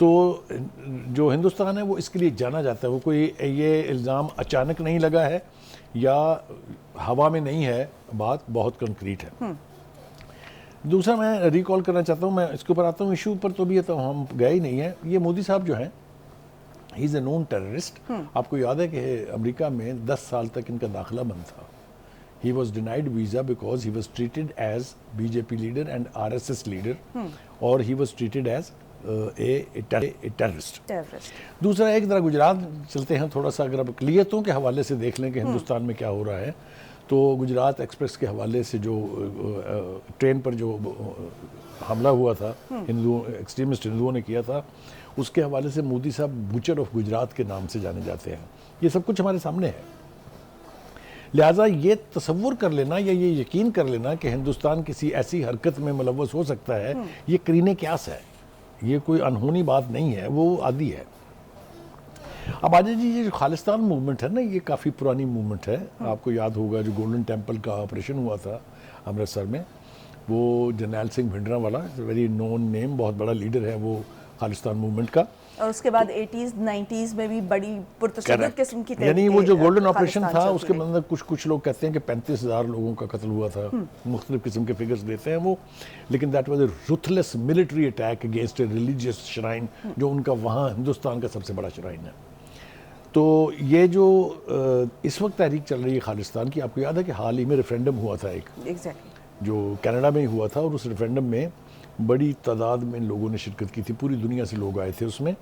تو جو ہندوستان ہے وہ اس کے لیے جانا جاتا ہے، وہ کوئی یہ الزام اچانک نہیں لگا ہے یا ہوا میں نہیں ہے، بات بہت کنکریٹ ہے۔ دوسرا میں ریکال کرنا چاہتا ہوں، میں اس کے اوپر آتا ہوں، ایشو پر تو بھی تو ہم گئے ہی نہیں ہیں۔ یہ مودی صاحب جو ہیں ہی از اے نون ٹیررسٹ۔ آپ کو یاد ہے کہ امریکہ میں 10 سال تک ان کا داخلہ بند تھا۔ He was denied visa because he was treated as BJP leader and RSS leader اور he was treated as a terrorist۔ دوسرا ایک ذرا گجرات چلتے ہیں تھوڑا سا، اگر آپ اقلیتوں کے حوالے سے دیکھ لیں کہ ہندوستان میں کیا ہو رہا ہے، تو گجرات ایکسپریس کے حوالے سے جو ٹرین پر جو حملہ ہوا تھا ایکسٹریمسٹ ہندوؤں نے کیا تھا، اس کے حوالے سے مودی صاحب بچر آف گجرات کے نام سے جانے جاتے ہیں۔ یہ سب کچھ ہمارے سامنے ہے، لہٰذا یہ تصور کر لینا یا یہ یقین کر لینا کہ ہندوستان کسی ایسی حرکت میں ملوث ہو سکتا ہے، یہ قرینِ قیاس ہے، یہ کوئی انہونی بات نہیں ہے، وہ عادی ہے۔ اب آجائے جی، یہ جو خالصتان موومنٹ ہے نا، یہ کافی پرانی موومنٹ ہے۔ آپ کو یاد ہوگا جو گولڈن ٹیمپل کا آپریشن ہوا تھا امرتسر میں، وہ جرنیل سنگھ بھنڈرا والا، ویری نون نیم، بہت بڑا لیڈر ہے وہ خالصتان موومنٹ کا، اور اس کے بعد 80s 90s میں بھی بڑی پرتشدد قسم کی یعنی وہ جو گولڈن آپریشن تھا اس کے اندر کچھ لوگ کہتے ہیں کہ 35,000 لوگوں کا قتل ہوا تھا، مختلف قسم کے فگرز دیتے ہیں وہ، لیکن that was a ruthless military attack against a religious shrine، جو ان کا وہاں ہندوستان کا سب سے بڑا شرائن ہے۔ تو یہ جو اس وقت تحریک چل رہی ہے خالصتان کی، آپ کو یاد ہے کہ حال ہی میں ریفرینڈم ہوا تھا ایک، جو کینیڈا میں ہوا تھا، اور اس ریفرینڈم میں بڑی تعداد میں لوگوں نے شرکت کی تھی، پوری دنیا سے لوگ آئے تھے اس میں،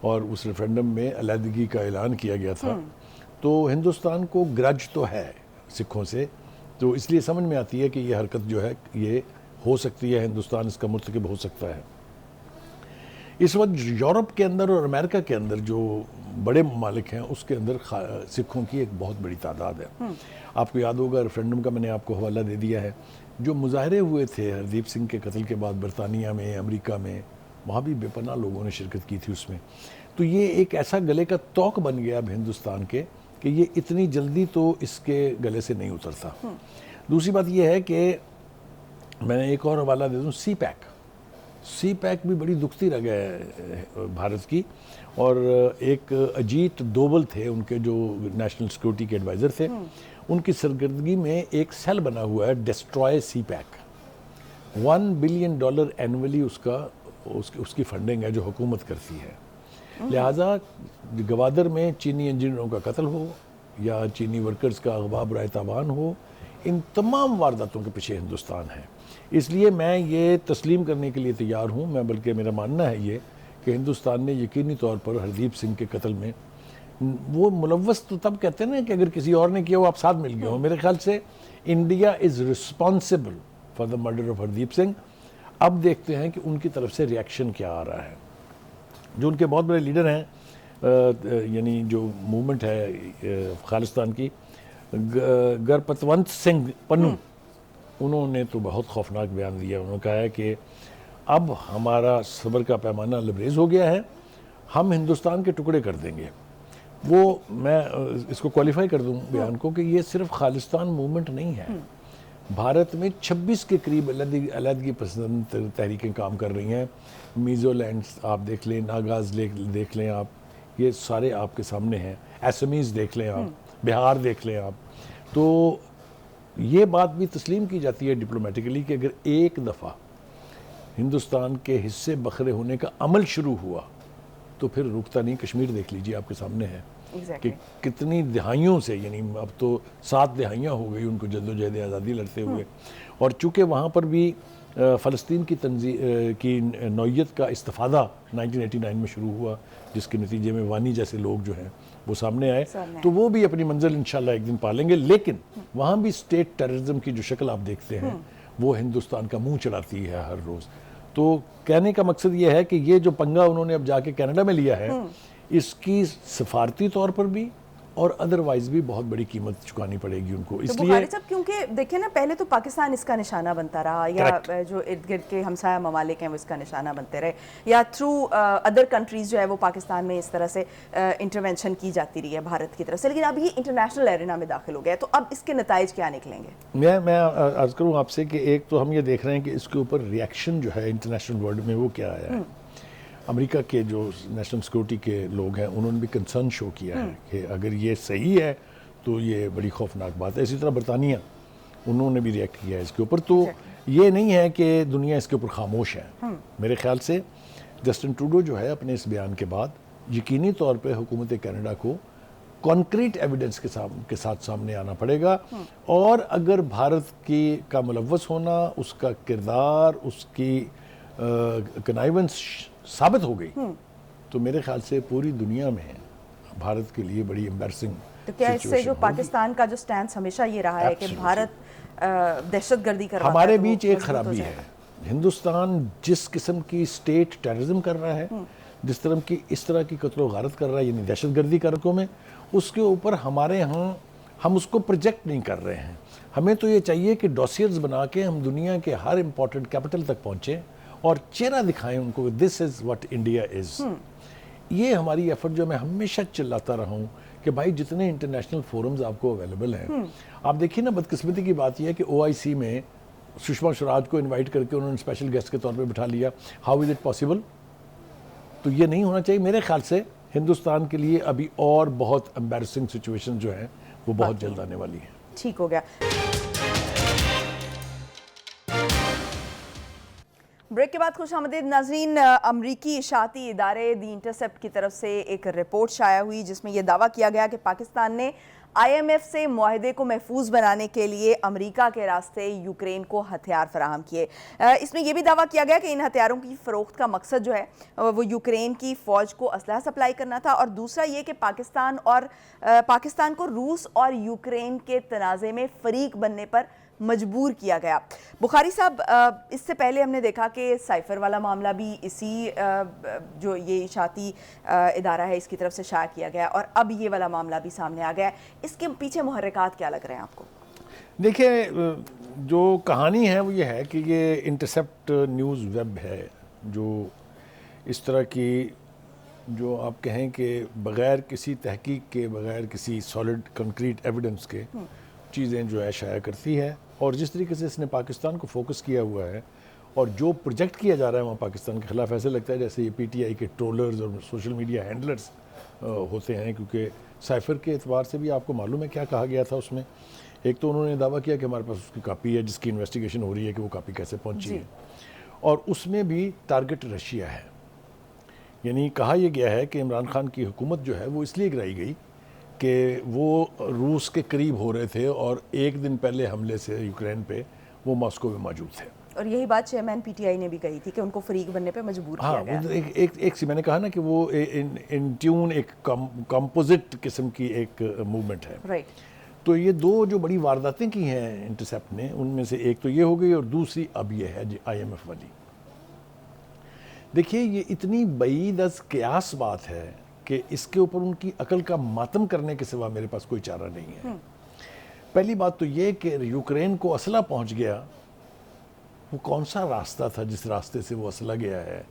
اور اس ریفرینڈم میں علیحدگی کا اعلان کیا گیا تھا۔ تو ہندوستان کو گرج تو ہے سکھوں سے، تو اس لیے سمجھ میں آتی ہے کہ یہ حرکت جو ہے یہ ہو سکتی ہے، ہندوستان اس کا مرتکب ہو سکتا ہے۔ اس وقت یورپ کے اندر اور امریکہ کے اندر جو بڑے ممالک ہیں اس کے اندر سکھوں کی ایک بہت بڑی تعداد ہے۔ آپ کو یاد ہوگا ریفرینڈم کا میں نے آپ کو حوالہ دے دیا ہے، جو مظاہرے ہوئے تھے ہردیپ سنگھ کے قتل کے بعد برطانیہ میں، امریکہ میں، وہاں بھی بے پناہ لوگوں نے شرکت کی تھی اس میں۔ تو یہ ایک ایسا گلے کا توق بن گیا اب ہندوستان کے کہ یہ اتنی جلدی تو اس کے گلے سے نہیں اترتا۔ دوسری بات یہ ہے کہ میں ایک اور حوالہ دے دوں، سی پیک بھی بڑی دکھتی رہ گئے بھارت کی، اور ایک اجیت دوبل تھے ان کے جو نیشنل سیکورٹی کے ایڈوائزر تھے، ان کی سرگردگی میں ایک سیل بنا ہوا ہے ڈسٹروائے سی پیک، $1 بلین اینولی اس کی فنڈنگ ہے جو حکومت کرتی ہے۔ لہٰذا گوادر میں چینی انجینئروں کا قتل ہو یا چینی ورکرز کا اغوا برائے تاوان ہو، ان تمام وارداتوں کے پیچھے ہندوستان ہے۔ اس لیے میں یہ تسلیم کرنے کے لیے تیار ہوں، بلکہ میرا ماننا ہے یہ کہ ہندوستان نے یقینی طور پر ہردیپ سنگھ کے قتل میں، وہ ملوث تو تب کہتے ہیں نا کہ اگر کسی اور نے کیا وہ آپ ساتھ مل گئے ہوں، میرے خیال سے India is responsible for the murder of Hardeep Singh. اب دیکھتے ہیں کہ ان کی طرف سے ریاکشن کیا آ رہا ہے۔ جو ان کے بہت بڑے لیڈر ہیں، یعنی جو موومنٹ ہے خالصتان کی، گرپتونت سنگھ پنو، انہوں نے تو بہت خوفناک بیان دیا۔ انہوں نے کہا ہے کہ اب ہمارا صبر کا پیمانہ لبریز ہو گیا ہے، ہم ہندوستان کے ٹکڑے کر دیں گے۔ وہ میں اس کو کوالیفائی کر دوں بیان کو کہ یہ صرف خالصتان موومنٹ نہیں ہے، بھارت میں 26 کے قریب علیحدگی پسند تحریکیں کام کر رہی ہیں۔ میزو لینڈز آپ دیکھ لیں، ناگاز دیکھ لیں آپ، یہ سارے آپ کے سامنے ہیں، ایسمیز دیکھ لیں آپ، بہار دیکھ لیں آپ۔ تو یہ بات بھی تسلیم کی جاتی ہے ڈپلومیٹکلی کہ اگر ایک دفعہ ہندوستان کے حصے بکھرے ہونے کا عمل شروع ہوا تو پھر رکتا نہیں۔ کشمیر دیکھ لیجیے، آپ کے سامنے ہے کہ کتنی دہائیوں سے، یعنی اب تو 7 دہائیاں ہو گئی ان کو جدوجہد آزادی لڑتے ہوئے، اور چونکہ وہاں پر بھی فلسطین کی نوعیت کا استفادہ 1989 میں شروع ہوا، جس کے نتیجے میں وانی جیسے لوگ جو ہیں وہ سامنے آئے، تو وہ بھی اپنی منزل انشاءاللہ ایک دن پالیں گے۔ لیکن وہاں بھی اسٹیٹ ٹیررزم کی جو شکل آپ دیکھتے ہیں وہ ہندوستان کا منہ چڑھاتی ہے ہر روز۔ تو کہنے کا مقصد یہ ہے کہ یہ جو پنگا انہوں نے اب جا کے کینیڈا میں لیا ہے، اس کی سفارتی طور پر بھی اور ادروائز بھی بہت بڑی قیمت چکانی پڑے گی ان کو۔ اس لیے بخاری صاحب، کیونکہ دیکھیں نا، پہلے تو پاکستان اس کا نشانہ بنتا رہا، یا جو ارد گرد کے ہمسایہ ممالک ہیں وہ اس کا نشانہ بنتے رہے، یا تھرو ادر کنٹریز جو ہے وہ پاکستان میں اس طرح سے انٹرونشن کی جاتی رہی ہے بھارت کی طرف سے، لیکن اب یہ انٹرنیشنل ایرینا میں داخل ہو گیا ہے، تو اب اس کے نتائج کیا نکلیں گے؟ میں عرض کروں آپ سے کہ ایک تو ہم یہ دیکھ رہے ہیں کہ اس کے اوپر ریاکشن جو ہے انٹرنیشنل ورلڈ میں وہ کیا آیا ہے۔ امریکہ کے جو نیشنل سیکورٹی کے لوگ ہیں انہوں نے بھی کنسرن شو کیا ہے کہ اگر یہ صحیح ہے تو یہ بڑی خوفناک بات ہے. اسی طرح برطانیہ انہوں نے بھی ریئیکٹ کیا ہے اس کے اوپر. تو یہ نہیں ہے کہ دنیا اس کے اوپر خاموش ہے. میرے خیال سے جسٹن ٹروڈو جو ہے اپنے اس بیان کے بعد یقینی طور پہ حکومت کینیڈا کو کانکریٹ ایویڈنس کے ساتھ سامنے آنا پڑے گا, اور اگر بھارت کا ملوث ہونا, اس کا کردار, اس کی کنائیونس ثابت ہو گئی تو میرے خیال سے پوری دنیا میں بھارت کے لیے بڑی امبیرسنگ. تو کیا اس سے جو پاکستان کا جو سٹینس ہمیشہ یہ رہا ہے کہ بھارت دہشت گردی کرواتا ہے, ہمارے بیچ ایک خرابی ہے. ہندوستان جس قسم کی اسٹیٹ ٹیررزم کر رہا ہے, اس طرح کی قتل و غارت کر رہا ہے, یعنی دہشت گردی کے حلقوں میں, اس کے اوپر ہمارے ہاں ہم اس کو پروجیکٹ نہیں کر رہے ہیں. ہمیں تو یہ چاہیے کہ ڈوسیئرز بنا کے ہم دنیا کے ہر امپورٹنٹ کیپٹل تک پہنچیں اور چہرہ دکھائیں ان کو, دس از واٹ انڈیا از. یہ ہماری ایفرٹ جو میں ہمیشہ چلاتا رہا ہوں کہ بھائی جتنے انٹرنیشنل فورمز آپ کو اویلیبل ہیں, آپ دیکھیے نا, بدقسمتی کی بات یہ ہے کہ OIC میں سشما سوراج کو انوائٹ کر کے انہوں نے اسپیشل گیسٹ کے طور پہ بٹھا لیا. How is it possible? تو یہ نہیں ہونا چاہیے. میرے خیال سے ہندوستان کے لیے ابھی اور بہت امبیرسنگ سچویشن جو ہیں وہ بہت جلد آنے والی ہیں. ٹھیک ہو گیا. بریک کے بعد خوش آمدید ناظرین. امریکی اشاعتی ادارے دی انٹرسیپٹ کی طرف سے ایک رپورٹ شائع ہوئی جس میں یہ دعویٰ کیا گیا کہ پاکستان نے IMF سے معاہدے کو محفوظ بنانے کے لیے امریکہ کے راستے یوکرین کو ہتھیار فراہم کیے. اس میں یہ بھی دعویٰ کیا گیا کہ ان ہتھیاروں کی فروخت کا مقصد جو ہے وہ یوکرین کی فوج کو اسلحہ سپلائی کرنا تھا, اور دوسرا یہ کہ پاکستان کو روس اور یوکرین کے تنازع میں فریق بننے پر مجبور کیا گیا. بخاری صاحب, اس سے پہلے ہم نے دیکھا کہ سائفر والا معاملہ بھی اسی جو یہ اشاعتی ادارہ ہے اس کی طرف سے شائع کیا گیا, اور اب یہ والا معاملہ بھی سامنے آ گیا ہے. اس کے پیچھے محرکات کیا لگ رہے ہیں آپ کو؟ دیکھیں, جو کہانی ہے وہ یہ ہے کہ یہ انٹرسیپٹ نیوز ویب ہے جو اس طرح کی, جو آپ کہیں کہ بغیر کسی تحقیق کے, بغیر کسی سالڈ کنکریٹ ایویڈنس کے چیزیں جو ہے شائع کرتی ہے. اور جس طریقے سے اس نے پاکستان کو فوکس کیا ہوا ہے اور جو پروجیکٹ کیا جا رہا ہے وہاں پاکستان کے خلاف, ایسے لگتا ہے جیسے یہ PTI کے ٹرولرز اور سوشل میڈیا ہینڈلرز ہوتے ہیں. کیونکہ سائفر کے اعتبار سے بھی آپ کو معلوم ہے کیا کہا گیا تھا اس میں. ایک تو انہوں نے دعویٰ کیا کہ ہمارے پاس اس کی کاپی ہے جس کی انویسٹیگیشن ہو رہی ہے کہ وہ کاپی کیسے پہنچی ہے, اور اس میں بھی ٹارگٹ رشیا ہے. یعنی کہا یہ گیا ہے کہ عمران خان کی حکومت جو ہے وہ اس لیے گرائی گئی کہ وہ روس کے قریب ہو رہے تھے اور ایک دن پہلے حملے سے یوکرین پہ وہ ماسکو میں موجود تھے. اور یہی بات چیئرمین PTI نے بھی کہی تھی کہ ان کو فریق بننے پہ مجبور کیا گیا. ایک میں نے کہا نا کہ وہ ان ٹیون ایک کمپوزٹ قسم کی ایک موومنٹ ہے. رائٹ. تو یہ دو جو بڑی وارداتیں کی ہیں انٹرسیپٹ نے, ان میں سے ایک تو یہ ہو گئی اور دوسری اب یہ ہے IMF والی. دیکھیے, یہ اتنی بعید از قیاس بات ہے کہ اس کے اوپر ان کی عقل کا ماتم کرنے کے سوا میرے پاس کوئی چارہ نہیں ہے. پہلی بات تو یہ کہ یوکرین کو اسلحہ پہنچ گیا, وہ کون سا راستہ تھا جس راستے سے وہ اسلحہ گیا ہے؟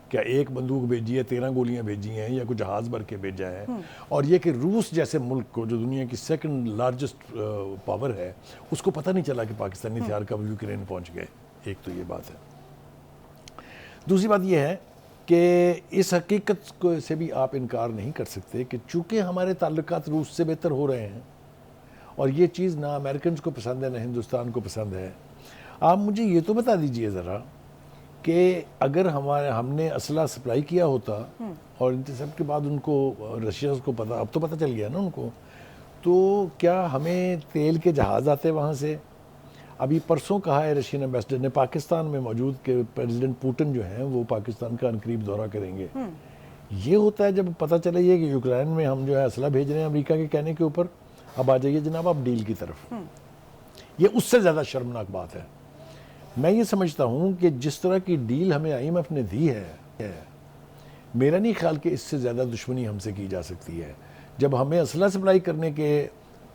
کیا ایک بندوق بھیجی ہے, 13 گولیاں بھیجی ہیں, یا کچھ جہاز بھر کے بھیجا ہے؟ اور یہ کہ روس جیسے ملک کو, جو دنیا کی سیکنڈ لارجسٹ پاور ہے, اس کو پتہ نہیں چلا کہ پاکستانی ہتھیار کب یوکرین پہنچ گئے. ایک تو یہ بات ہے. دوسری بات یہ ہے کہ اس حقیقت سے بھی آپ انکار نہیں کر سکتے کہ چونکہ ہمارے تعلقات روس سے بہتر ہو رہے ہیں, اور یہ چیز نہ امریکنز کو پسند ہے نہ ہندوستان کو پسند ہے. آپ مجھے یہ تو بتا دیجئے ذرا کہ اگر ہم نے اسلحہ سپلائی کیا ہوتا اور انٹرسیپٹ کے بعد ان کو رشیا کو پتا, اب تو پتہ چل گیا نا ان کو, تو کیا ہمیں تیل کے جہاز آتے وہاں سے؟ ابھی پرسوں کہا ہے رشین ایمبیسڈر نے پاکستان میں موجود کہ پریزیڈنٹ پوٹن جو ہیں وہ پاکستان کا عنقریب دورہ کریں گے. یہ ہوتا ہے جب پتہ چلے یہ کہ یوکرین میں ہم جو ہے اسلحہ بھیج رہے ہیں امریکہ کے کہنے کے اوپر, اب آ جائیے جناب آپ ڈیل کی طرف. یہ اس سے زیادہ شرمناک بات ہے. میں یہ سمجھتا ہوں کہ جس طرح کی ڈیل ہمیں IMF نے دی ہے, میرا نہیں خیال کہ اس سے زیادہ دشمنی ہم سے کی جا سکتی ہے. جب ہمیں اسلحہ سپلائی کرنے کے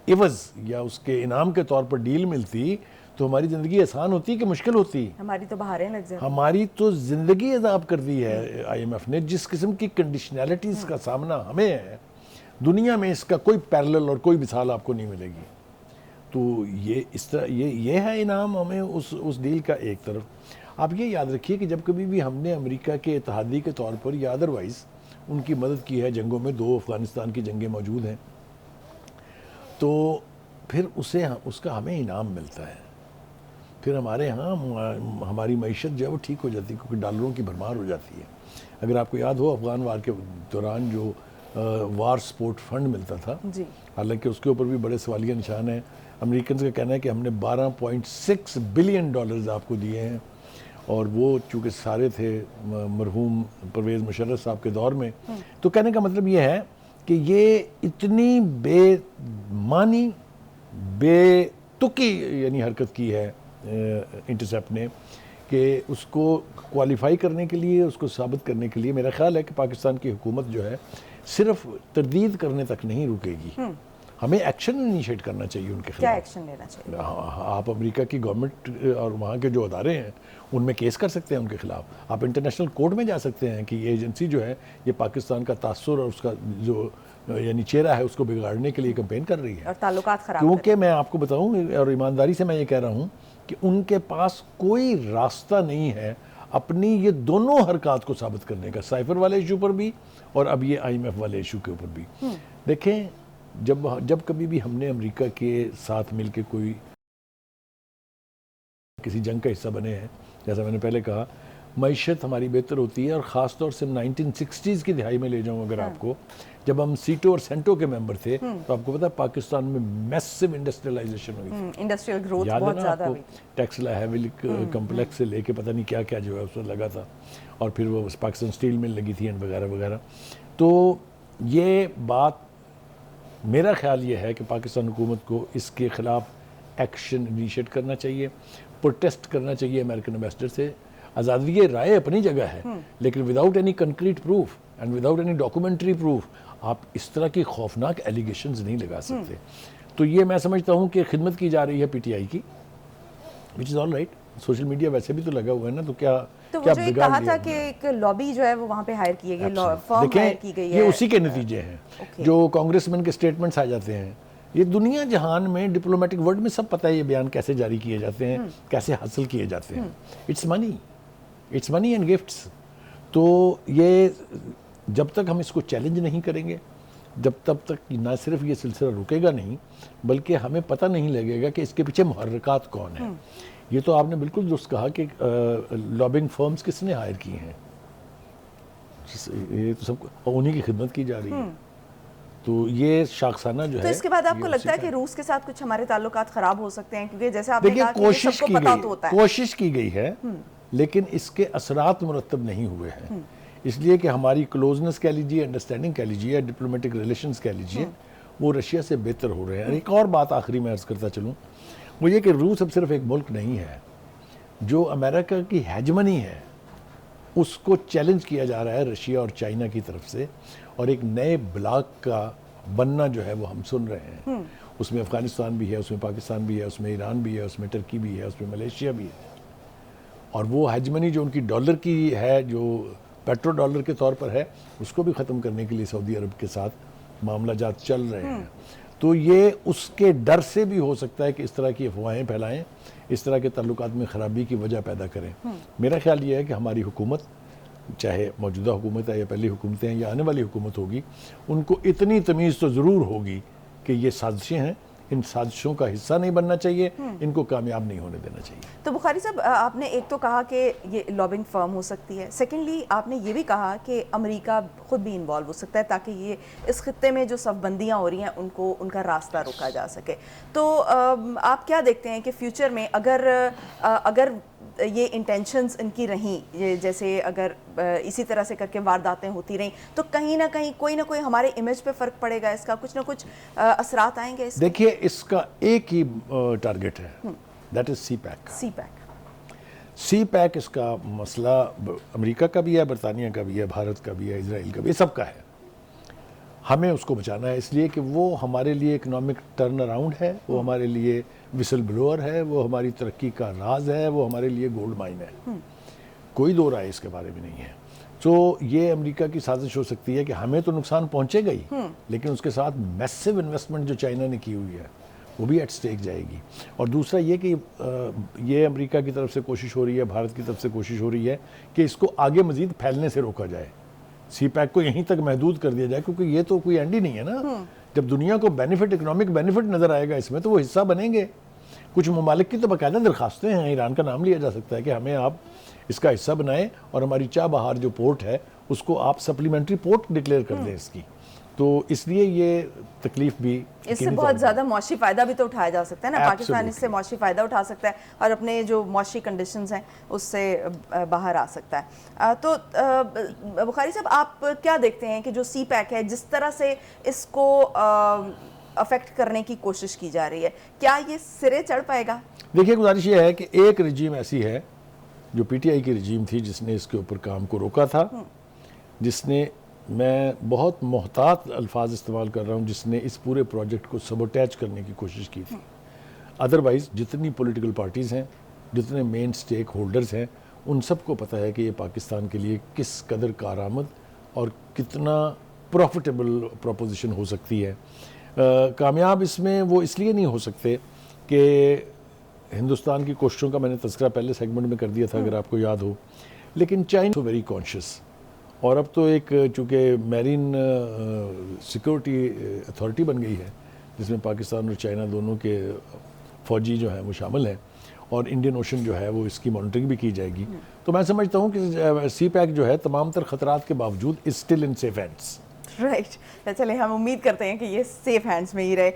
عوض یا اس کے انعام کے طور پر ڈیل ملتی تو ہماری زندگی آسان ہوتی کہ مشکل ہوتی؟ ہماری تو بہاریں لگ جاتی. ہماری تو زندگی عذاب کر دی ہے IMF نے. جس قسم کی کنڈیشنالٹیز کا سامنا ہمیں ہے دنیا میں, اس کا کوئی پیرلل اور کوئی مثال آپ کو نہیں ملے گی. تو یہ اس طرح یہ ہے انعام ہمیں اس ڈیل کا ایک طرف. آپ یہ یاد رکھیے کہ جب کبھی بھی ہم نے امریکہ کے اتحادی کے طور پر یا ادروائز ان کی مدد کی ہے جنگوں میں, 2 افغانستان کی جنگیں موجود ہیں, تو پھر اس کا ہمیں انعام ملتا ہے. پھر ہمارے ہاں ہماری معیشت جو ہے وہ ٹھیک ہو جاتی ہے, کیونکہ ڈالروں کی بھرمار ہو جاتی ہے. اگر آپ کو یاد ہو افغان وار کے دوران جو وار سپورٹ فنڈ ملتا تھا, حالانکہ اس کے اوپر بھی بڑے سوالیہ نشان ہیں. امریکنز کا کہنا ہے کہ ہم نے $12.6 بلین آپ کو دیے ہیں, اور وہ چونکہ سارے تھے مرحوم پرویز مشرف صاحب کے دور میں. تو کہنے کا مطلب یہ ہے کہ یہ اتنی بے معنی بے تکی یعنی حرکت کی ہے انٹرسیپٹ نے, کہ اس کو کوالیفائی کرنے کے لیے, اس کو ثابت کرنے کے لیے میرا خیال ہے کہ پاکستان کی حکومت جو ہے صرف تردید کرنے تک نہیں رکے گی, ہمیں ایکشن انیشیٹ کرنا چاہیے ان کے خلاف. کیا ایکشن لینا چاہیے؟ آپ امریکہ کی گورنمنٹ اور وہاں کے جو ادارے ہیں ان میں کیس کر سکتے ہیں ان کے خلاف. آپ انٹرنیشنل کورٹ میں جا سکتے ہیں کہ یہ ایجنسی جو ہے یہ پاکستان کا تاثر اور اس کا جو یعنی چہرہ ہے اس کو بگاڑنے کے لیے کمپین کر رہی ہے, اور تعلقات خراب. کیونکہ میں آپ کو بتاؤں اور ایمانداری سے میں یہ کہہ رہا ہوں کہ ان کے پاس کوئی راستہ نہیں ہے اپنی یہ دونوں حرکات کو ثابت کرنے کا, سائفر والے ایشو پر بھی اور اب یہ IMF والے ایشو کے اوپر بھی. دیکھیں جب کبھی بھی ہم نے امریکہ کے ساتھ مل کے کوئی کسی جنگ کا حصہ بنے ہیں, جیسا میں نے پہلے کہا, معیشت ہماری بہتر ہوتی ہے. اور خاص طور سے 1960s کی دہائی میں لے جاؤں اگر آپ کو, جب ہم سیٹو اور سینٹو کے ممبر تھے, تو آپ کو پتا پاکستان میں میسو انڈسٹریلائزیشن ہوئی تھی, انڈسٹریل گروتھ بہت زیادہ ہوئی تھی. ٹیکسلا ہیویلک کمپلیکس سے لے کے پتہ نہیں کیا کیا جو ہے اس میں لگا تھا, اور پھر وہ پاکستان اسٹیل مل لگی تھی وغیرہ وغیرہ. تو یہ بات میرا خیال یہ ہے کہ پاکستان حکومت کو اس کے خلاف ایکشن انیشیٹ کرنا چاہیے, پروٹیسٹ کرنا چاہیے امریکن ایمبیسڈر سے. آزادی رائے اپنی جگہ ہے, لیکن without any concrete proof and without any documentary proof آپ اس طرح کی خوفناک ایلیگیشنز نہیں لگا سکتے. تو یہ میں سمجھتا ہوں کہ خدمت کی جا رہی ہے PTI کی, وچ از آل رائٹ. سوشل میڈیا ویسے بھی تو لگا ہوا ہے نا, تو کیا تو وہ جو کہا تھا کہ ایک لابی جو ہے وہ وہاں پہ ہائر کی گئی, فرم ہائر کی گئی ہے, یہ اسی کے نتیجے ہیں. جو کانگریس مین کے اسٹیٹمنٹس آ جاتے ہیں, یہ دنیا جہان میں ڈپلومیٹک ورلڈ میں سب پتہ ہے یہ بیان کیسے جاری کیے جاتے ہیں, کیسے حاصل کیے جاتے ہیں. It's money and gifts. تو یہ جب تک ہم اس کو چیلنج نہیں کریں گے, تب تک نہ صرف یہ سلسلہ رکے گا نہیں, بلکہ ہمیں پتہ نہیں لگے گا کہ اس کے پیچھے محرکات کون ہیں. یہ تو آپ نے بالکل درست کہا کہ لابنگ فرمز کس نے ہائر کی ہیں, یہ تو سب انہی کی خدمت کی جا رہی ہے. تو یہ شاخسانہ جو ہے. تو اس کے بعد آپ کو لگتا ہے کہ روس کے ساتھ کچھ ہمارے تعلقات خراب ہو سکتے ہیں, کیونکہ جیسے آپ نے کہا کہ یہ سب کو پتہ تو ہوتا ہے. کوشش کی گئی ہے, لیکن اس کے اثرات مرتب نہیں ہوئے ہیں, اس لیے کہ ہماری کلوزنس کہہ لیجیے, انڈرسٹینڈنگ کہہ لیجیے, ڈپلومیٹک ریلیشنز کہہ لیجیے, وہ رشیا سے بہتر ہو رہے ہیں. ایک اور بات آخری میں عرض کرتا چلوں, وہ یہ کہ روس اب صرف ایک ملک نہیں ہے. جو امریکہ کی ہیجمنی ہے اس کو چیلنج کیا جا رہا ہے رشیا اور چائنا کی طرف سے, اور ایک نئے بلاک کا بننا جو ہے وہ ہم سن رہے ہیں. اس میں افغانستان بھی ہے, اس میں پاکستان بھی ہے, اس میں ایران بھی ہے, اس میں ترکی بھی ہے, اس میں ملیشیا بھی ہے. اور وہ ہیجمنی جو ان کی ڈالر کی ہے, جو پیٹرو ڈالر کے طور پر ہے, اس کو بھی ختم کرنے کے لیے سعودی عرب کے ساتھ معاملہ جات چل رہے ہیں. تو یہ اس کے ڈر سے بھی ہو سکتا ہے کہ اس طرح کی افواہیں پھیلائیں, اس طرح کے تعلقات میں خرابی کی وجہ پیدا کریں. میرا خیال یہ ہے کہ ہماری حکومت, چاہے موجودہ حکومت ہے یا پہلی حکومتیں ہیں یا آنے والی حکومت ہوگی, ان کو اتنی تمیز تو ضرور ہوگی کہ یہ سازشیں ہیں, ان سازشوں کا حصہ نہیں بننا چاہیے, ان کو کامیاب نہیں ہونے دینا چاہیے. تو بخاری صاحب, آپ نے ایک تو کہا کہ یہ لابنگ فرم ہو سکتی ہے, سیکنڈلی آپ نے یہ بھی کہا کہ امریکہ خود بھی انوالو ہو سکتا ہے تاکہ یہ اس خطے میں جو صف بندیاں ہو رہی ہیں ان کا راستہ روکا جا سکے. تو آپ کیا دیکھتے ہیں کہ فیوچر میں اگر یہ انٹینشنز ان کی رہیں, جیسے اگر اسی طرح سے کر کے وارداتیں ہوتی رہیں, تو کہیں نہ کہیں کوئی نہ کوئی ہمارے امیج پہ فرق پڑے گا, اس کا کچھ نہ کچھ اثرات آئیں گے. دیکھیے اس کا ایک ہی ٹارگٹ ہے, دیٹ از سی پیک. اس کا مسئلہ امریکہ کا بھی ہے, برطانیہ کا بھی ہے, بھارت کا بھی ہے, اسرائیل کا بھی ہے, سب کا ہے. ہمیں اس کو بچانا ہے, اس لیے کہ وہ ہمارے لیے اکنامک ٹرن اراؤنڈ ہے, وہ ہمارے لیے وسل بلوور ہے, وہ ہماری ترقی کا راز ہے, وہ ہمارے لیے گولڈ مائن ہے. کوئی دو رائے اس کے بارے میں نہیں ہے. تو یہ امریکہ کی سازش ہو سکتی ہے کہ ہمیں تو نقصان پہنچے گا ہی, لیکن اس کے ساتھ میسو انویسٹمنٹ جو چائنا نے کی ہوئی ہے وہ بھی ایٹ سٹیک جائے گی. اور دوسرا یہ کہ یہ امریکہ کی طرف سے کوشش ہو رہی ہے, بھارت کی طرف سے کوشش ہو رہی ہے کہ اس کو آگے مزید پھیلنے سے روکا جائے, سی پیک کو یہیں تک محدود کر دیا جائے, کیونکہ یہ تو کوئی اینڈ ہی نہیں ہے نا. جب دنیا کو بینیفٹ, اکنامک بینیفٹ نظر آئے گا اس میں, تو وہ حصہ بنیں گے. کچھ ممالک کی تو باقاعدہ درخواستیں ہیں, ایران کا نام لیا جا سکتا ہے کہ ہمیں آپ اس کا حصہ بنائیں اور ہماری چاہ بہار جو پورٹ ہے اس کو آپ سپلیمنٹری پورٹ ڈکلیئر کر دیں اس کی. تو اس لیے یہ تکلیف بھی اس سے بہت زیادہ معاشی فائدہ بھی تو اٹھایا جا سکتا ہے نا. پاکستان اس سے معاشی فائدہ اٹھا سکتا ہے اور اپنے جو معاشی کنڈیشنز ہیں اس سے باہر آ سکتا ہے. تو بخاری صاحب, آپ کیا دیکھتے ہیں کہ جو سی پیک ہے جس طرح سے اس کو افیکٹ کرنے کی کوشش کی جا رہی ہے, کیا یہ سرے چڑھ پائے گا؟ دیکھیے, گزارش یہ ہے کہ ایک رجیم ایسی ہے جو پی ٹی آئی کی رجیم تھی جس نے اس کے اوپر کام کو روکا تھا, جس نے, میں بہت محتاط الفاظ استعمال کر رہا ہوں, جس نے اس پورے پروجیکٹ کو سبوٹیج کرنے کی کوشش کی تھی. ادروائز جتنی پولیٹیکل پارٹیز ہیں, جتنے مین سٹیک ہولڈرز ہیں, ان سب کو پتہ ہے کہ یہ پاکستان کے لیے کس قدر کارآمد اور کتنا پروفیٹیبل پروپوزیشن ہو سکتی ہے. کامیاب اس میں وہ اس لیے نہیں ہو سکتے کہ ہندوستان کی کوششوں کا میں نے تذکرہ پہلے سیگمنٹ میں کر دیا تھا اگر آپ کو یاد ہو, لیکن چائنا ویری کانشیس, اور اب تو ایک چونکہ میرین سیکورٹی اتھارٹی بن گئی ہے جس میں پاکستان اور چائنا دونوں کے فوجی جو ہیں وہ شامل ہیں, اور انڈین اوشن جو ہے وہ اس کی مانیٹرنگ بھی کی جائے گی. تو میں سمجھتا ہوں کہ سی پیک جو ہے تمام تر خطرات کے باوجود is still in safe hands. Right, چلے ہم امید کرتے ہیں کہ یہ سیف ہینڈز میں ہی رہے.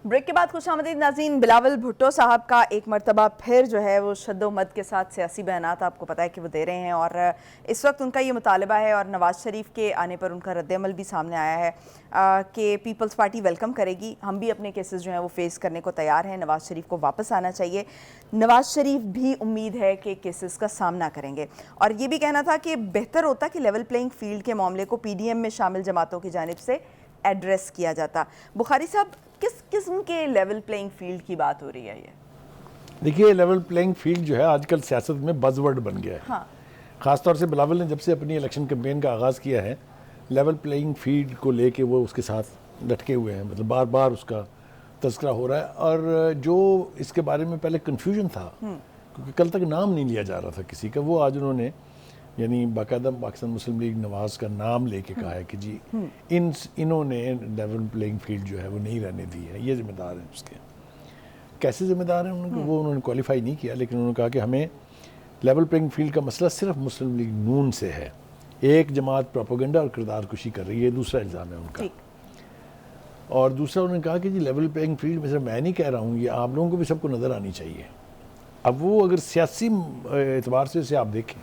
بریک کے بعد خوش آمدید ناظرین. بلاول بھٹو صاحب کا ایک مرتبہ پھر جو ہے وہ شد و مد کے ساتھ سیاسی بیانات آپ کو پتہ ہے کہ وہ دے رہے ہیں, اور اس وقت ان کا یہ مطالبہ ہے, اور نواز شریف کے آنے پر ان کا رد عمل بھی سامنے آیا ہے کہ پیپلز پارٹی ویلکم کرے گی, ہم بھی اپنے کیسز جو ہیں وہ فیس کرنے کو تیار ہیں, نواز شریف کو واپس آنا چاہیے. نواز شریف بھی امید ہے کہ کیسز کا سامنا کریں گے, اور یہ بھی کہنا تھا کہ بہتر ہوتا کہ لیول پلینگ فیلڈ کے معاملے کو پی ڈی ایم میں شامل جماعتوں کی جانب سے ایڈریس کیا جاتا. بخاری صاحب, کس قسم کے لیول پلینگ فیلڈ کی بات ہو رہی ہے یہ؟ دیکھیے, لیول پلینگ فیلڈ جو ہے آج کل سیاست میں بز ورڈ بن گیا ہے. خاص طور سے بلاول نے جب سے اپنی الیکشن کیمپین کا آغاز کیا ہے, لیول پلینگ فیلڈ کو لے کے وہ اس کے ساتھ لٹکے ہوئے ہیں, مطلب بار بار اس کا تذکرہ ہو رہا ہے. اور جو اس کے بارے میں پہلے کنفیوژن تھا, کیونکہ کل تک نام نہیں لیا جا رہا تھا کسی کا, وہ آج انہوں نے یعنی باقاعدہ پاکستان مسلم لیگ نواز کا نام لے کے کہا ہے کہ جی انہوں نے لیول پلینگ فیلڈ جو ہے وہ نہیں رہنے دی ہے, یہ ذمہ دار ہیں اس کے. کیسے ذمہ دار ہیں وہ انہوں نے کوالیفائی نہیں کیا, لیکن انہوں نے کہا کہ ہمیں لیول پلینگ فیلڈ کا مسئلہ صرف مسلم لیگ نون سے ہے, ایک جماعت پروپیگنڈا اور کردار کشی کر رہی ہے, دوسرا الزام ہے ان کا. اور دوسرا انہوں نے کہا کہ جی لیول پلینگ فیلڈ میں صرف میں نہیں کہہ رہا ہوں, یہ آپ لوگوں کو بھی سب کو نظر آنی چاہیے. اب وہ اگر سیاسی اعتبار سے اسے آپ دیکھیں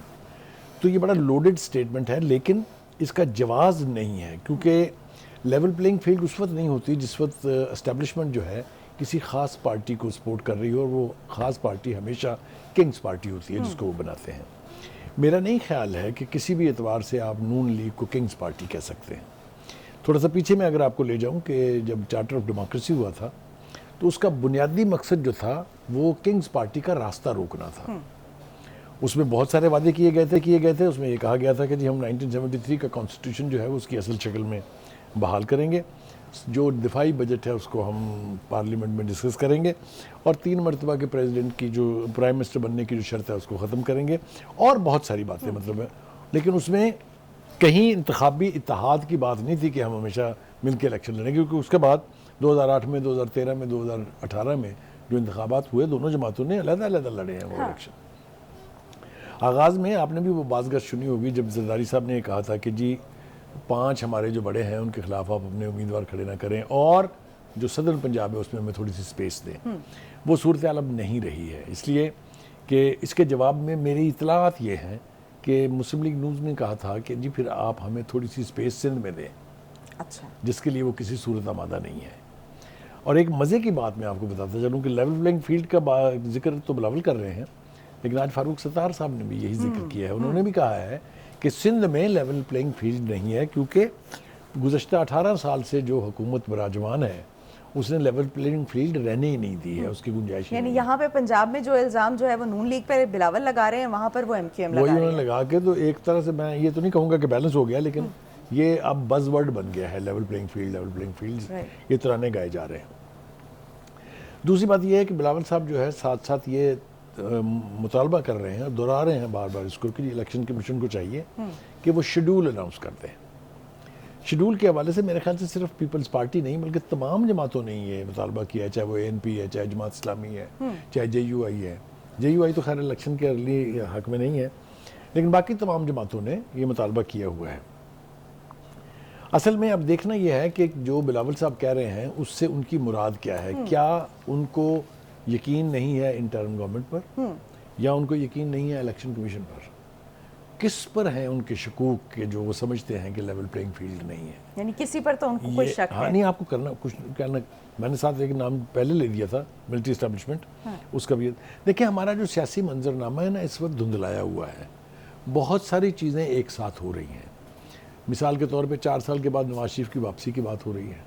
تو یہ بڑا لوڈڈ سٹیٹمنٹ ہے, لیکن اس کا جواز نہیں ہے, کیونکہ لیول پلینگ فیلڈ اس وقت نہیں ہوتی جس وقت اسٹیبلشمنٹ جو ہے کسی خاص پارٹی کو سپورٹ کر رہی ہو, اور وہ خاص پارٹی ہمیشہ کنگز پارٹی ہوتی ہے جس کو وہ بناتے ہیں. میرا نہیں خیال ہے کہ کسی بھی اعتبار سے آپ نون لیگ کو کنگز پارٹی کہہ سکتے ہیں. تھوڑا سا پیچھے میں اگر آپ کو لے جاؤں کہ جب چارٹر آف ڈیموکریسی ہوا تھا تو اس کا بنیادی مقصد جو تھا وہ کنگز پارٹی کا راستہ روکنا تھا. اس میں بہت سارے وعدے کیے گئے تھے. اس میں یہ کہا گیا تھا کہ جی ہم 1973 کا کانسٹیٹیوشن جو ہے وہ اس کی اصل شکل میں بحال کریں گے, جو دفاعی بجٹ ہے اس کو ہم پارلیمنٹ میں ڈسکس کریں گے, اور 3 مرتبہ کے پریزیڈنٹ کی جو پرائم منسٹر بننے کی جو شرط ہے اس کو ختم کریں گے, اور بہت ساری باتیں مطلب ہے. لیکن اس میں کہیں انتخابی اتحاد کی بات نہیں تھی کہ ہم ہمیشہ مل کے الیکشن لڑیں گے, کیونکہ اس کے بعد 2008 میں, 2013 میں, 2018 میں جو انتخابات ہوئے دونوں جماعتوں نے علیحدہ علیحدہ لڑے ہیں وہ الیکشن. آغاز میں آپ نے بھی وہ بازگشت سنی ہوگی جب زرداری صاحب نے یہ کہا تھا کہ جی 5 ہمارے جو بڑے ہیں ان کے خلاف آپ اپنے امیدوار کھڑے نہ کریں, اور جو صدر پنجاب ہے اس میں ہمیں تھوڑی سی سپیس دیں. وہ صورتحال اب نہیں رہی ہے, اس لیے کہ اس کے جواب میں میری اطلاعات یہ ہیں کہ مسلم لیگ نون نے کہا تھا کہ جی پھر آپ ہمیں تھوڑی سی سپیس سندھ میں دیں, اچھا, جس کے لیے وہ کسی صورت آمادہ نہیں ہے. اور ایک مزے کی بات میں آپ کو بتاتا چلوں کہ لیول پلینگ فیلڈ کا ذکر تو بلاول کر رہے ہیں, لیکن آج فاروق ستار صاحب نے بھی یہی ذکر کیا ہے. انہوں نے بھی کہا ہے کہ سندھ میں لیول پلینگ فیلڈ نہیں ہے, کیونکہ گزشتہ 18 سال سے جو حکومت براجمان ہے اس نے لیول پلینگ فیلڈ رہنے ہی نہیں دی ہے, اس کی گنجائش یعنی یہاں پہ پنجاب میں جو الزام جو ہے وہ نون لیگ پہ بلاول لگا رہے ہیں, وہاں پر وہ ایم کیو ایم لگا رہے ہیں. وہی انہوں نے لگا کے, تو ایک طرح سے میں یہ تو نہیں کہوں گا کہ بیلنس ہو گیا, لیکن یہ اب بز ورڈ بن گیا ہے، لیول پلینگ فیلڈ، یہ ترانے گائے جا رہے ہیں۔ دوسری بات یہ ہے کہ بلاول صاحب جو ہے ساتھ ساتھ یہ مطالبہ کر رہے ہیں، دہرا رہے ہیں بار بار اس کو کہ الیکشن کمیشن کو چاہیے کہ وہ شیڈول اناؤنس کر دیں۔ شیڈول کے حوالے سے میرے خیال سے صرف پیپلز پارٹی نہیں بلکہ تمام جماعتوں نے یہ مطالبہ کیا ہے، چاہے وہ ANP ہے، چاہے جماعت اسلامی ہے، چاہے JUI ہے۔ JUI تو خیر الیکشن کے ارلی حق میں نہیں ہے، لیکن باقی تمام جماعتوں نے یہ مطالبہ کیا ہوا ہے۔ اصل میں اب دیکھنا یہ ہے کہ جو بلاول صاحب کہہ رہے ہیں اس سے ان کی مراد کیا ہے۔ کیا ان کو یقین نہیں ہے انٹرم گورنمنٹ پر، یا ان کو یقین نہیں ہے الیکشن کمیشن پر؟ کس پر ہیں ان کے شکوک کہ جو وہ سمجھتے ہیں کہ لیول پلینگ فیلڈ نہیں ہے؟ یعنی کسی پر تو ان کو کوئی شک ہاں ہے۔ نہیں، آپ کو کرنا کچھ کرنا، میں نے ساتھ ایک نام پہلے لے دیا تھا، ملٹری اسٹیبلشمنٹ، اس کا بھی دیکھیں۔ ہمارا جو سیاسی منظرنامہ ہے نا اس وقت دھندلایا ہوا ہے، بہت ساری چیزیں ایک ساتھ ہو رہی ہیں۔ مثال کے طور پہ 4 سال کے بعد نواز شریف کی واپسی کی بات ہو رہی ہے،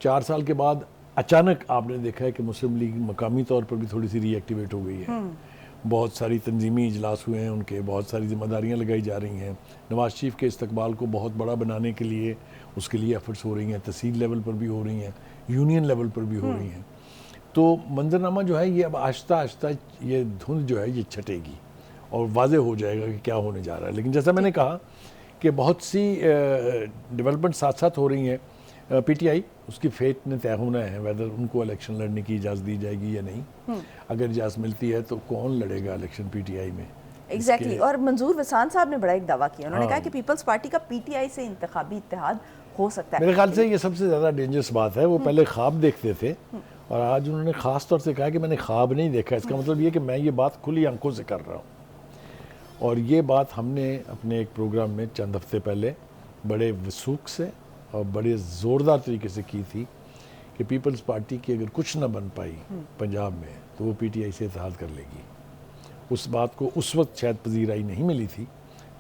4 سال کے بعد اچانک آپ نے دیکھا ہے کہ مسلم لیگ مقامی طور پر بھی تھوڑی سی ری ایکٹیویٹ ہو گئی ہے، بہت ساری تنظیمی اجلاس ہوئے ہیں ان کے، بہت ساری ذمہ داریاں لگائی جا رہی ہیں، نواز شریف کے استقبال کو بہت بڑا بنانے کے لیے اس کے لیے ایفرٹس ہو رہی ہیں، تحصیل لیول پر بھی ہو رہی ہیں، یونین لیول پر بھی ہو رہی ہیں۔ تو منظرنامہ جو ہے یہ اب آہستہ آہستہ یہ دھند جو ہے یہ چھٹے گی اور واضح ہو جائے گا کہ کیا ہونے جا رہا ہے۔ لیکن جیسا میں نے کہا کہ بہت سی ڈیولپمنٹ ساتھ ساتھ ہو رہی ہیں۔ PTI اس کی فیٹ نے طے ہونا ہے ویدر ان کو الیکشن لڑنے کی اجازت دی جائے گی یا نہیں۔ اگر اجازت ملتی ہے تو کون لڑے گا الیکشن PTI میں؟ ایگزیکٹلی۔ اور منظور وسان صاحب نے بڑا ایک دعویٰ کیا، انہوں نے کہا کہ پیپلز پارٹی کا PTI سے انتخابی اتحاد ہو سکتا ہے۔ میرے خیال سے یہ سب سے زیادہ ڈینجرس بات ہے۔ وہ پہلے خواب دیکھتے تھے اور آج انہوں نے خاص طور سے کہا کہ میں نے خواب نہیں دیکھا۔ اس کا مطلب یہ کہ میں یہ بات کھلی آنکھوں سے کر رہا ہوں، اور یہ بات ہم نے اپنے ایک پروگرام میں چند ہفتے پہلے بڑے وثوق سے اور بڑے زوردار طریقے سے کی تھی کہ پیپلز پارٹی کی اگر کچھ نہ بن پائی پنجاب میں تو وہ PTI سے اتحاد کر لے گی۔ اس بات کو اس وقت شاید پذیرائی نہیں ملی تھی،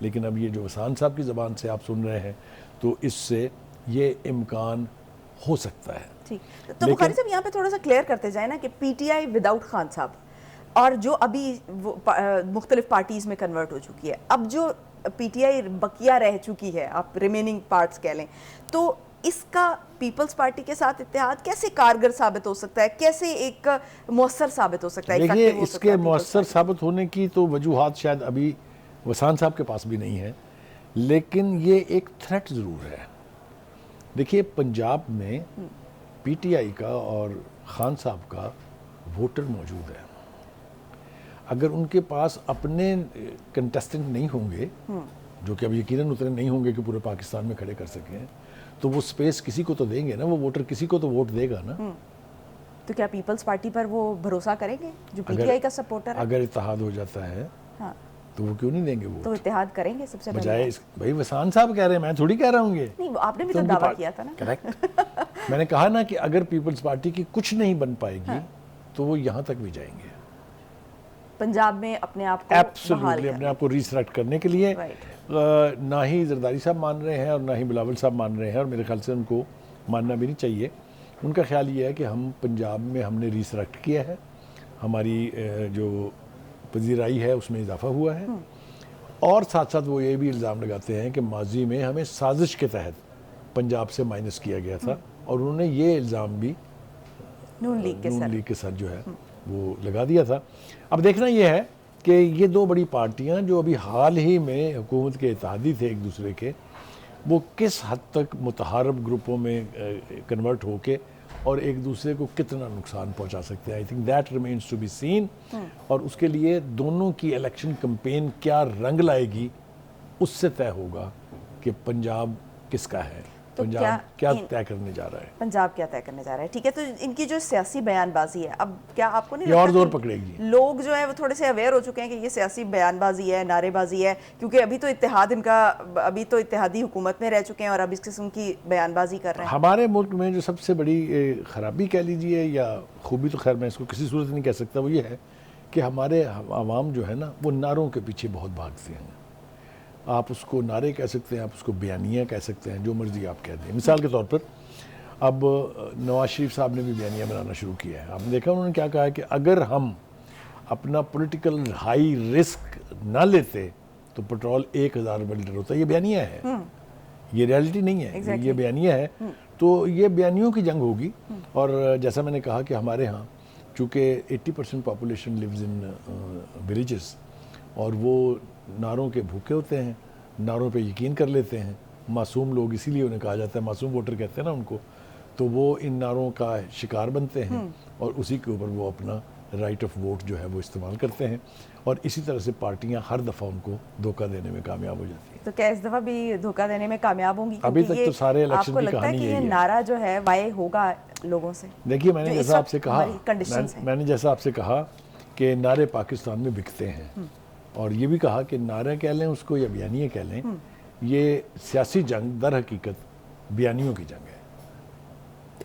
لیکن اب یہ جو وسان صاحب کی زبان سے آپ سن رہے ہیں تو اس سے یہ امکان ہو سکتا ہے۔ ٹھیک، تو بخاری صاحب یہاں پہ تھوڑا سا کلیئر کرتے جائیں نا کہ PTI وداؤٹ خان صاحب اور جو ابھی مختلف پارٹیز میں کنورٹ ہو چکی ہے، اب جو PTI بقیہ رہ چکی ہے، آپ ریمیننگ پارٹس کہہ لیں، تو اس کا پیپلز پارٹی کے ساتھ اتحاد کیسے کارگر ثابت ہو سکتا ہے، کیسے ایک مؤثر ثابت ہو سکتا ہے؟ دیکھیے اس کے مؤثر ثابت ہونے کی تو وجوہات شاید ابھی وسان صاحب کے پاس بھی نہیں ہے، لیکن یہ ایک تھریٹ ضرور ہے۔ دیکھیے پنجاب میں PTI کا اور خان صاحب کا ووٹر موجود ہے، اگر ان کے پاس اپنے کنٹیسٹنٹ نہیں ہوں گے، جو کہ اب یقیناً اتنے نہیں ہوں گے کہ پورے پاکستان میں کھڑے کر سکیں، تو وہ سپیس کسی کو تو دیں گے نا، وہ ووٹر کسی کو تو ووٹ دے گا نا۔ تو کیا پیپلز پارٹی پر وہ بھروسہ کریں گے جو PTI کا سپورٹر ہے؟ اگر اتحاد ہو جاتا ہے تو وہ کیوں نہیں دیں گے ووٹ؟ تو اتحاد کریں گے سب سے پہلے؟ بجائے بھائی وسان صاحب کہہ رہے ہیں، میں تھوڑی کہہ رہا ہوں گے، نہیں آپ نے بھی تو دعویٰ کیا تھا نا۔ کریکٹ، میں نے کہا نا کہ اگر پیپلز پارٹی کی کچھ نہیں بن پائے گی تو وہ یہاں تک بھی جائیں گے، پنجاب میں اپنے آپ کو ایبسولوٹلی اپنے آپ کو ریسلیکٹ کرنے کے لیے۔ نہ ہی زرداری صاحب مان رہے ہیں اور نہ ہی بلاول صاحب مان رہے ہیں، اور میرے خیال سے ان کو ماننا بھی نہیں چاہیے۔ ان کا خیال یہ ہے کہ ہم پنجاب میں ہم نے ریسلیکٹ کیا ہے، ہماری جو پذیرائی ہے اس میں اضافہ ہوا ہے، اور ساتھ ساتھ وہ یہ بھی الزام لگاتے ہیں کہ ماضی میں ہمیں سازش کے تحت پنجاب سے مائنس کیا گیا تھا، اور انہوں نے یہ الزام بھی نون لیگ کے ساتھ جو ہے وہ لگا دیا تھا۔ اب دیکھنا یہ ہے کہ یہ دو بڑی پارٹیاں جو ابھی حال ہی میں حکومت کے اتحادی تھے ایک دوسرے کے، وہ کس حد تک متحارب گروپوں میں کنورٹ ہو کے اور ایک دوسرے کو کتنا نقصان پہنچا سکتے ہیں۔ I think that remains to be seen، اور اس کے لیے دونوں کی الیکشن کمپین کیا رنگ لائے گی اس سے طے ہوگا کہ پنجاب کس کا ہے، پنجاب کیا طے کرنے جا رہا ہے، پنجاب کیا طے کرنے جا رہا ہے۔ ٹھیک ہے، تو ان کی جو سیاسی بیان بازی ہے، اب کیا آپ کو نہیں یہ اور لگتا زور کہ پکڑے گی؟ لوگ جو ہے وہ تھوڑے سے اویئر ہو چکے ہیں کہ یہ سیاسی بیان بازی ہے، نعرے بازی ہے، کیونکہ ابھی تو اتحاد ان کا، ابھی تو اتحادی حکومت میں رہ چکے ہیں اور اب اس قسم کی بیان بازی کر رہے ہیں۔ ہمارے ملک میں جو سب سے بڑی خرابی کہہ لیجیے یا خوبی، تو خیر میں اس کو کسی صورت نہیں کہہ سکتا، وہ یہ ہے کہ ہمارے عوام جو ہے نا وہ نعروں کے پیچھے بہت بھاگتے ہیں۔ آپ اس کو نعرے کہہ سکتے ہیں، آپ اس کو بیانیہ کہہ سکتے ہیں، جو مرضی آپ کہہ دیں۔ مثال کے طور پر اب نواز شریف صاحب نے بھی بیانیہ بنانا شروع کیا ہے۔ آپ نے دیکھا انہوں نے کیا کہا ہے کہ اگر ہم اپنا پولیٹیکل ہائی رسک نہ لیتے تو پٹرول 1000 روپے لیٹر ہوتا ہے، یہ بیانیہ ہے۔ یہ ریالٹی نہیں ہے، یہ بیانیہ ہے. تو یہ بیانیوں کی جنگ ہوگی. اور جیسا میں نے کہا کہ ہمارے ہاں چونکہ 80% پاپولیشن لیوز ان ولیجز، اور وہ نعروں کے بھوکے ہوتے ہیں، نعروں پہ یقین کر لیتے ہیں. معصوم لوگ، اسی لیے انہیں کہا جاتا ہے معصوم ووٹر کہتے ہیں نا ان کو. تو وہ ان نعروں کا شکار بنتے ہیں اور اسی کے اوپر وہ اپنا رائٹ آف ووٹ جو ہے وہ استعمال کرتے ہیں. اور اسی طرح سے پارٹیاں ہر دفعہ ان کو دھوکہ دینے میں کامیاب ہو جاتی ہیں. تو کیا اس دفعہ بھی دھوکہ دینے میں کامیاب ہوں گی؟ ابھی تک تو سارے الیکشن کی کہانی یہی ہے. آپ کو لگتا ہے کہ یہ نعرہ جو ہے وائے ہوگا لوگوں سے؟ دیکھیے میں نے جیسا آپ سے کہا کہ نعرے پاکستان میں بکتے ہیں، اور یہ بھی کہا کہ نعرہ کہہ لیں اس کو یا بیانیہ کہہ لیں، یہ سیاسی جنگ در حقیقت بیانیوں کی جنگ ہے.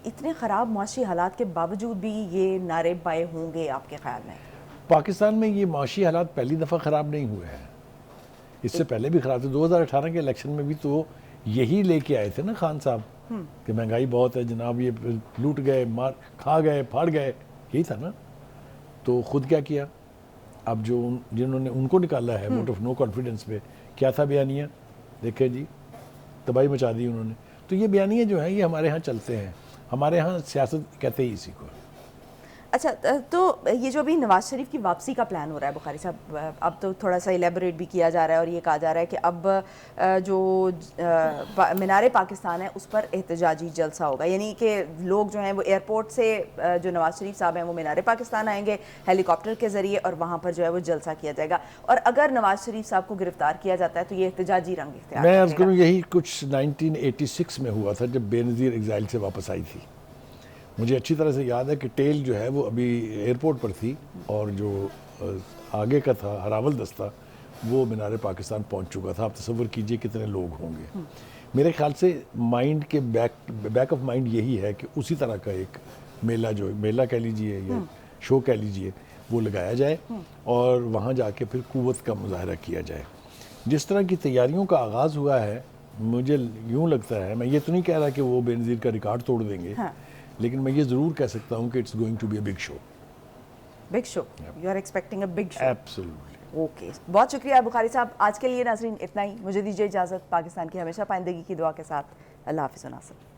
اتنے خراب معاشی حالات کے باوجود بھی یہ نعرے بائے ہوں گے آپ کے خیال میں؟ پاکستان میں یہ معاشی حالات پہلی دفعہ خراب نہیں ہوئے ہیں، اس سے پہلے بھی خراب تھے. 2018 کے الیکشن میں بھی تو یہی لے کے آئے تھے نا خان صاحب کہ مہنگائی بہت ہے جناب، یہ لوٹ گئے، کھا گئے، پھاڑ گئے، یہی تھا نا. تو خود کیا کیا؟ اب جو جنہوں نے ان کو نکالا ہے ووٹ آف نو کانفیڈنس پہ، کیا تھا بیانیہ؟ دیکھیں جی، تباہی مچا دی انہوں نے. تو یہ بیانیہ جو ہیں یہ ہمارے ہاں چلتے ہیں. ہمارے ہاں سیاست کہتے ہی اسی کو. اچھا، تو یہ جو ابھی نواز شریف کی واپسی کا پلان ہو رہا ہے بخاری صاحب، اب تو تھوڑا سا ایلیبوریٹ بھی کیا جا رہا ہے اور یہ کہا جا رہا ہے کہ اب جو مینار پاکستان ہے اس پر احتجاجی جلسہ ہوگا، یعنی کہ لوگ جو ہیں وہ ایئرپورٹ سے جو نواز شریف صاحب ہیں وہ مینار پاکستان آئیں گے ہیلی کاپٹر کے ذریعے، اور وہاں پر جو ہے وہ جلسہ کیا جائے گا. اور اگر نواز شریف صاحب کو گرفتار کیا جاتا ہے تو یہ احتجاجی رنگ اختیار میں عرض کروں یہی کچھ 1986 میں ہوا تھا جب بے نظیر ایگزائل سے واپس آئی تھی. مجھے اچھی طرح سے یاد ہے کہ ٹیل جو ہے وہ ابھی ایئرپورٹ پر تھی اور جو آگے کا تھا ہراول دستہ وہ مینار پاکستان پہنچ چکا تھا. آپ تصور کیجئے کتنے لوگ ہوں گے. میرے خیال سے مائنڈ کے بیک آف مائنڈ یہی ہے کہ اسی طرح کا ایک میلہ، جو میلہ کہہ لیجئے یا شو کہہ لیجئے، وہ لگایا جائے اور وہاں جا کے پھر قوت کا مظاہرہ کیا جائے. جس طرح کی تیاریوں کا آغاز ہوا ہے، مجھے یوں لگتا ہے، میں یہ تو نہیں کہہ رہا کہ وہ بے نظیر کا ریکارڈ توڑ دیں گے، لیکن میں یہ ضرور کہہ سکتا ہوں کہ it's going to be a big show. Big show, you are expecting a big show? Absolutely. Okay, بہت شکریہ بخاری صاحب. آج کے لیے ناظرین اتنا ہی. مجھے دیجیے اجازت پاکستان کی ہمیشہ پائندگی کی دعا کے ساتھ. اللہ حافظ. ناصر.